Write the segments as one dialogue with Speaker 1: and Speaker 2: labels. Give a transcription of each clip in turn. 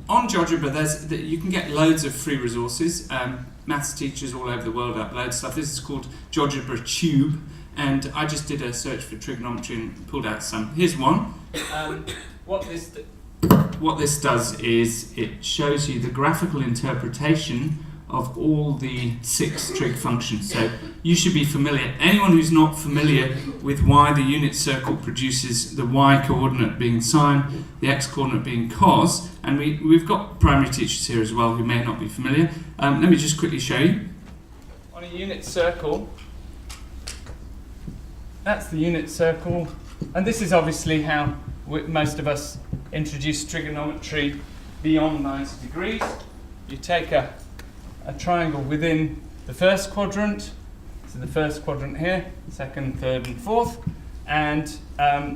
Speaker 1: on GeoGebra, you can get loads of free resources. Maths teachers all over the world upload stuff. This is called GeoGebra Tube, and I just did a search for trigonometry and pulled out some. Here's one. What this does is it shows you the graphical interpretation of all the 6 trig functions. So you should be familiar. Anyone who's not familiar with why the unit circle produces the y coordinate being sine, the x coordinate being cos, and we've got primary teachers here as well who may not be familiar. Let me just quickly show you. On a unit circle, that's the unit circle, and this is obviously how most of us introduce trigonometry beyond 90 degrees. You take a triangle within the first quadrant, so the first quadrant here, second, third and fourth, and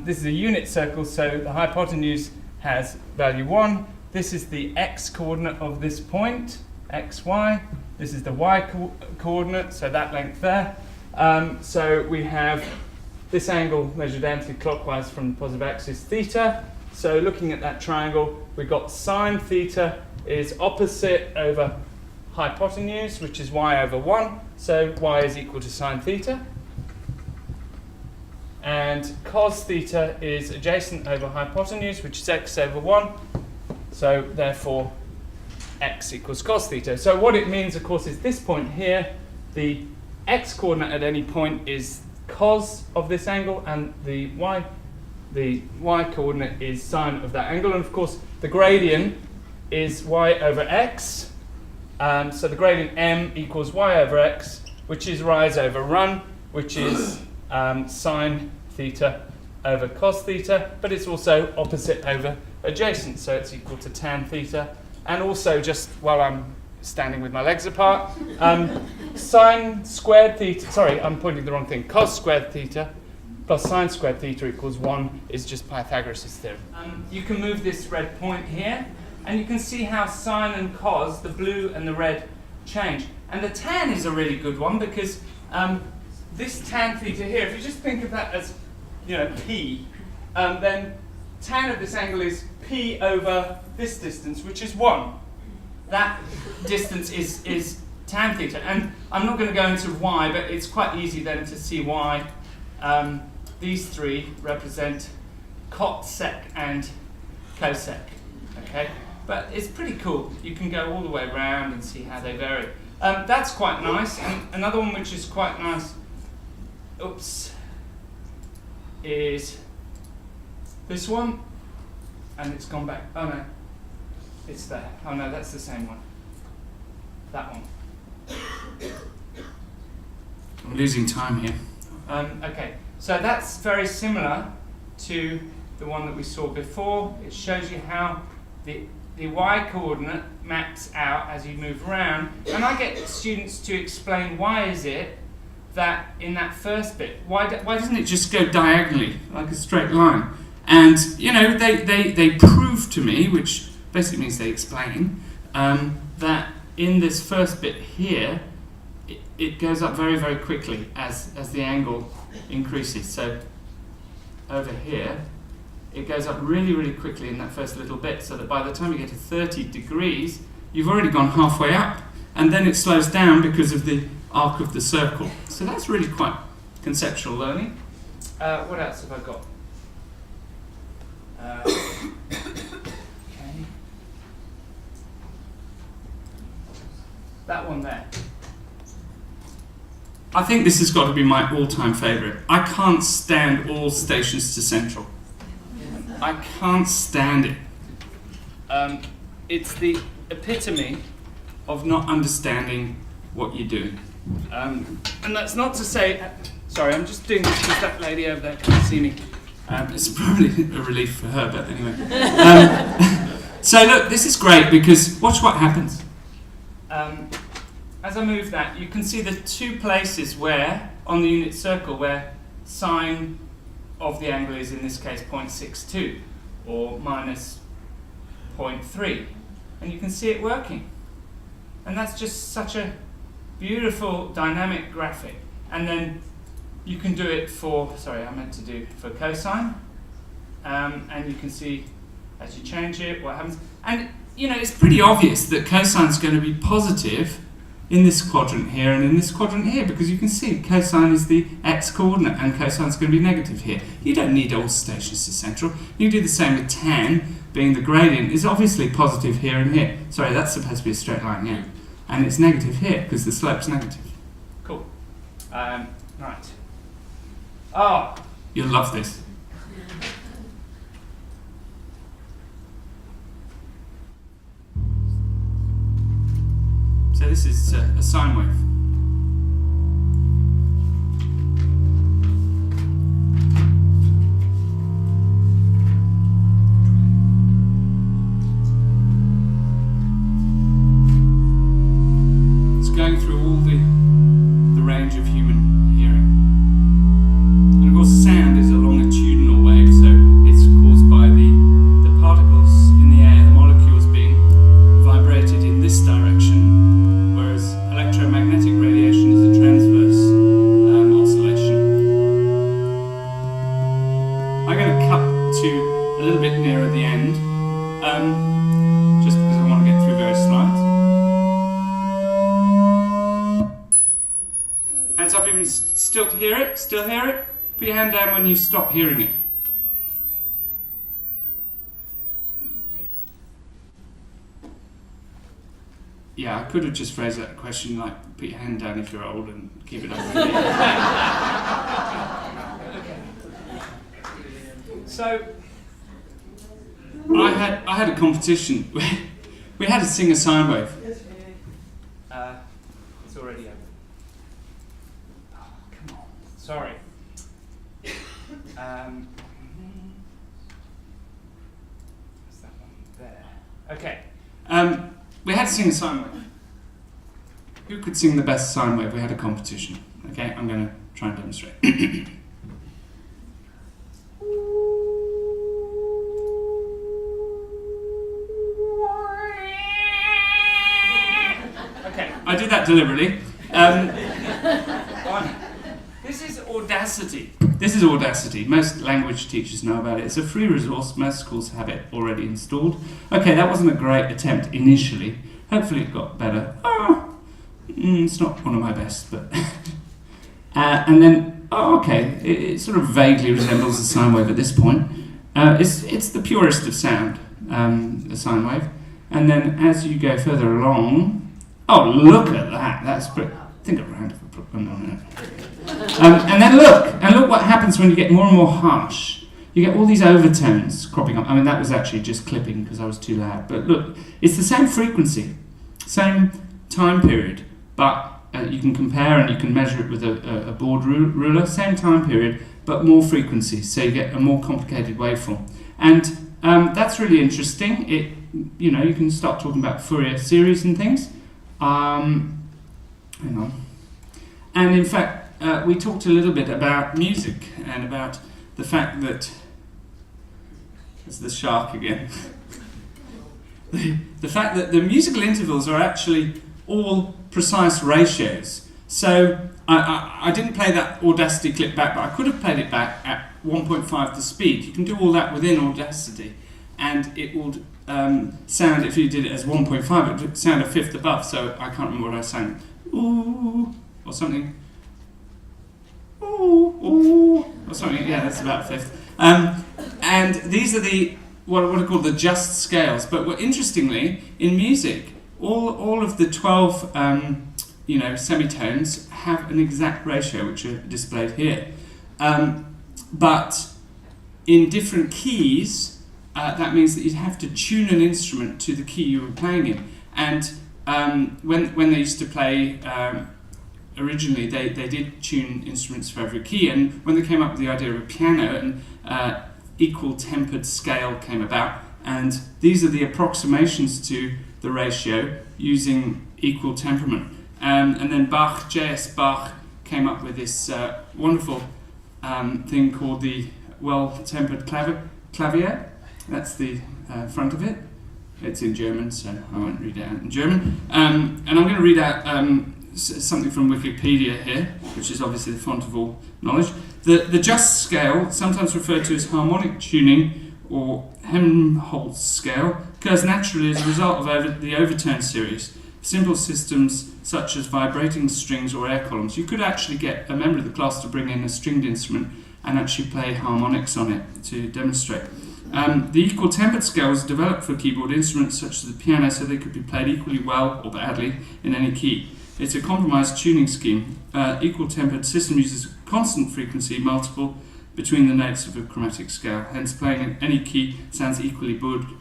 Speaker 1: this is a unit circle, so the hypotenuse has value 1. This is the x coordinate of this point, xy. This is the y coordinate, so that length there. So we have this angle measured anti-clockwise from the positive axis, theta. So looking at that triangle, we've got sine theta is opposite over hypotenuse, which is y over 1, so y is equal to sine theta. And cos theta is adjacent over hypotenuse, which is x over 1, so therefore x equals cos theta. So what it means, of course, is this point here, the x coordinate at any point is cos of this angle, and the y coordinate is sine of that angle, and of course the gradient is y over x. So the gradient m equals y over x, which is rise over run, which is sine theta over cos theta, but it's also opposite over adjacent, so it's equal to tan theta. And also, just while I'm standing with my legs apart, sine squared theta, sorry, I'm pointing the wrong thing, cos squared theta plus sine squared theta equals 1 is just Pythagoras' theorem. You can move this red point here, and you can see how sine and cos, the blue and the red, change. And the tan is a really good one because this tan theta here, if you just think of that as, p, then tan of this angle is p over this distance, which is 1. That distance is tan theta. And I'm not going to go into why, but it's quite easy then to see why these 3 represent cot, sec, and cosec. Okay? But it's pretty cool. You can go all the way around and see how they vary. That's quite nice. And another one which is quite nice, is this one. And it's gone back. Oh no, it's there. Oh no, that's the same one. That one. I'm losing time here. Okay, so that's very similar to the one that we saw before. It shows you how the y coordinate maps out as you move around, and I get students to explain why is it that in that first bit, why doesn't it just go diagonally like a straight line? And they prove to me, which basically means they explain, that in this first bit here, it goes up very, very quickly as the angle increases. So over here, it goes up really, really quickly in that first little bit, so that by the time you get to 30 degrees, you've already gone halfway up. And then it slows down because of the arc of the circle. So that's really quite conceptual learning. What else have I got? Okay. That one there. I think this has got to be my all-time favourite. I can't stand all stations to central. I can't stand it. It's the epitome of not understanding what you're doing. And that's not to say, sorry, I'm just doing this because that lady over there can't see me. It's probably a relief for her, but anyway. So look, this is great because watch what happens. As I move that, you can see the 2 places where, on the unit circle, where sine of the angle is, in this case, 0.62 or minus 0.3. And you can see it working. And that's just such a beautiful dynamic graphic. And then you can do it for, sorry, I meant to do for cosine. And you can see as you change it what happens. And it's pretty obvious that cosine is going to be positive in this quadrant here and in this quadrant here, because you can see cosine is the x-coordinate and cosine is going to be negative here. You don't need all stations to central. You do the same with tan, being the gradient is obviously positive here and here. Sorry, that's supposed to be a straight line, yeah. And it's negative here because the slope's negative. Cool. Right. Oh, you'll love this. So this is a sine wave. It's going through all the range of human hearing. And of course sound is a longitudinal wave, so it's caused by the particles in the air, the molecules being vibrated in this direction. Electromagnetic radiation is a transverse oscillation. I'm going to cut to a little bit nearer the end, just because I want to get through various slides. Hands up if you still hear it. Still hear it? Put your hand down when you stop hearing it. Yeah, I could have just phrased that question like, put your hand down if you're old and keep it up. So, I had a competition. We had to sing a sine wave. It's already over. Oh, come on. Sorry. What's that one there? Okay. We had to sing a sine wave. Who could sing the best sine wave? We had a competition. Okay, I'm going to try and demonstrate. Okay, I did that deliberately. This is Audacity. This is Audacity. Most language teachers know about it. It's a free resource. Most schools have it already installed. Okay, that wasn't a great attempt initially. Hopefully it got better. It's not one of my best, but... and then, okay, it sort of vaguely resembles a sine wave at this point. It's the purest of sound, a sine wave. And then as you go further along... Oh, look at that! That's pretty... I think a round of applause. No. And then look what happens when you get more and more harsh. You get all these overtones cropping up. I mean, that was actually just clipping because I was too loud. But look, it's the same frequency, same time period, but you can compare and you can measure it with a board ruler, same time period, but more frequency, so you get a more complicated waveform. And that's really interesting. You can start talking about Fourier series and things. Hang on. And in fact, we talked a little bit about music and about the fact that, it's the shark again, the fact that the musical intervals are actually all precise ratios. So I didn't play that Audacity clip back, but I could have played it back at 1.5 the speed. You can do all that within Audacity, and it would sound, if you did it as 1.5, it would sound a fifth above. So I can't remember what I sang. Ooh, or something. Ooh, or something. Yeah, that's about a fifth. And these are what are called the just scales. But interestingly, in music, all of the 12 semitones have an exact ratio, which are displayed here. But in different keys, that means that you'd have to tune an instrument to the key you were playing in. And when they used to play, originally they did tune instruments for every key, and when they came up with the idea of a piano, and equal tempered scale came about, and these are the approximations to the ratio using equal temperament. And then J.S. Bach came up with this wonderful thing called the well-tempered clavier. That's the front of it. It's in German, so I won't read it out in German. And I'm going to read out something from Wikipedia here, which is obviously the font of all knowledge. The just scale, sometimes referred to as harmonic tuning or Helmholtz scale, occurs naturally as a result of the overtone series. Simple systems such as vibrating strings or air columns, you could actually get a member of the class to bring in a stringed instrument and actually play harmonics on it to demonstrate. The equal tempered scale was developed for keyboard instruments such as the piano, so they could be played equally well or badly in any key. It's a compromised tuning scheme. Equal tempered system uses a constant frequency multiple between the notes of a chromatic scale. Hence, playing in any key sounds equally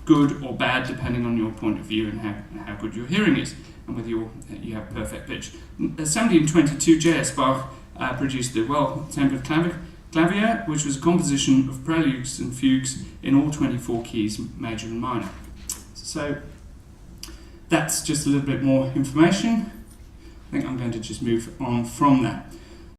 Speaker 1: good or bad depending on your point of view and how good your hearing is and whether you have perfect pitch. 1722, J.S. Bach produced the well-tempered clavier, which was a composition of preludes and fugues in all 24 keys, major and minor. So that's just a little bit more information. I think I'm going to just move on from that.